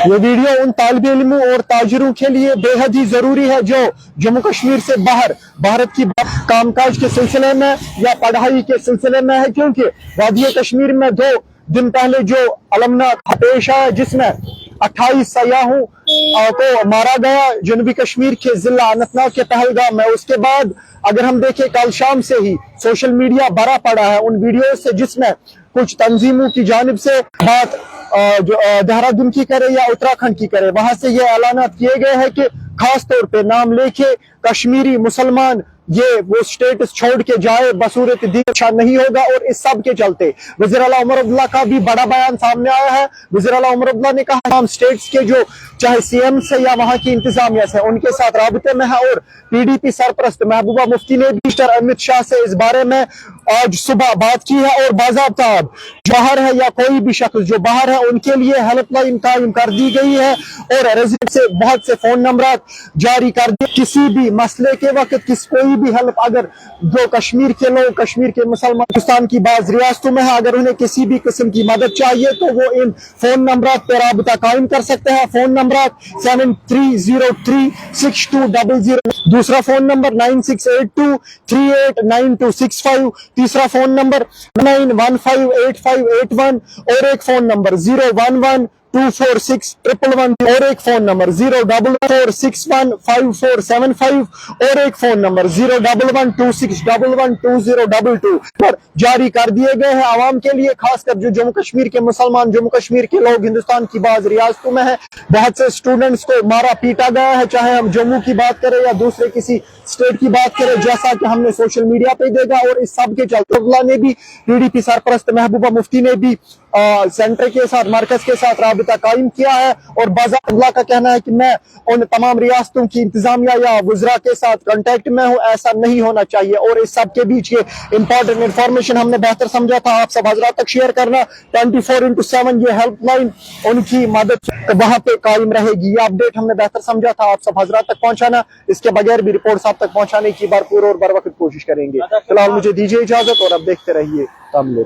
یہ ویڈیو ان طالب علموں اور تاجروں کے لیے بے حد ہی ضروری ہے جو جموں کشمیر سے باہر بھارت کی کام کاج کے سلسلے میں یا پڑھائی کے سلسلے میں ہے، کیونکہ وادی کشمیر میں 2 دن پہلے جو المناک پیش آیا جس میں 28 سیاحوں کو مارا گیا جنوبی کشمیر کے ضلع اننت ناگ کے پہلگام میں، اس کے بعد اگر ہم دیکھیں کل شام سے ہی سوشل میڈیا بھرا پڑا ہے ان ویڈیو سے جس میں کچھ تنظیموں کی جانب سے بات جو دہرادون کی کرے یا اتراکھنڈ کی کرے، وہاں سے یہ اعلانات کیے گئے ہیں کہ خاص طور پہ نام لے کے کشمیری مسلمان یہ وہ سٹیٹس چھوڑ کے جائے بصورت دیگر نہیں ہوگا، اور اس سب کے چلتے وزیر اعلیٰ عمر عبداللہ کا بھی بڑا بیان سامنے آیا ہے۔ وزیر اعلیٰ عمر عبداللہ نے کہا تمام سٹیٹس کے جو چاہے سی ایم سے یا وہاں کی انتظامیہ سے ان کے ساتھ رابطے میں ہے، اور پی ڈی پی سرپرست محبوبہ مفتی نے بھی مسٹر امت شاہ سے اس بارے میں آج صبح بات کی ہے، اور باضابطہ اب باہر ہے یا کوئی بھی شخص جو باہر ہے ان کے لیے ہیلپ لائن قائم کر دی گئی ہے، اور ریزیڈنٹ سے بہت سے فون نمبرات جاری کر دیے۔ کسی بھی مسئلے کے وقت کوئی بھی ہیلپ اگر جو کشمیر کے لوگ کشمیر کے مسلمان پاکستان کی بعض ریاستوں میں ہے، اگر انہیں کسی بھی قسم کی مدد چاہیے تو وہ ان فون نمبرات پہ رابطہ قائم کر سکتے ہیں۔ فون نمبرات 73036200، دوسرا فون نمبر 9682389265، تیسرا فون نمبر 9158581، اور ایک فون نمبر 011246111، اور ایک فون نمبر 044615475، اور ایک فون نمبر 01126112022 پر جاری کر دیے گئے ہیں عوام کے لیے، خاص کر جو جموں کشمیر کے مسلمان جموں کشمیر کے لوگ ہندوستان کی بعض ریاستوں میں ہیں۔ بہت سے اسٹوڈنٹس کو مارا پیٹا گیا ہے، چاہے ہم جموں کی بات کریں یا دوسرے کسی اسٹیٹ کی بات کریں، جیسا کہ ہم نے سوشل میڈیا پہ دیکھا، اور اس سب کے چلتے اللہ نے بھی پی ڈی پی سرپرست محبوبہ مفتی نے بھی سینٹر کے ساتھ مرکز کے ساتھ رابطہ قائم کیا ہے، اور باضابطہ اللہ کا کہنا ہے کہ میں ان تمام ریاستوں کی انتظامیہ یا وزراء کے ساتھ کانٹیکٹ میں ہوں، ایسا نہیں ہونا چاہیے، اور اس سب کے بیچ یہ امپورٹنٹ انفارمیشن ہم نے بہتر سمجھا تھا آپ سب حضرات تک شیئر کرنا۔ 24/7 یہ ہیلپ لائن ان کی مدد وہاں پہ قائم رہے گی، یہ اپڈیٹ ہم نے بہتر سمجھا تھا آپ سب حضرات تک پہنچانا، اس کے بغیر بھی رپورٹس آپ تک پہنچانے کی بھرپور اور بر وقت کوشش کریں گے۔ فی الحال مجھے دیجیے اجازت، اور اب دیکھتے رہیے تامل۔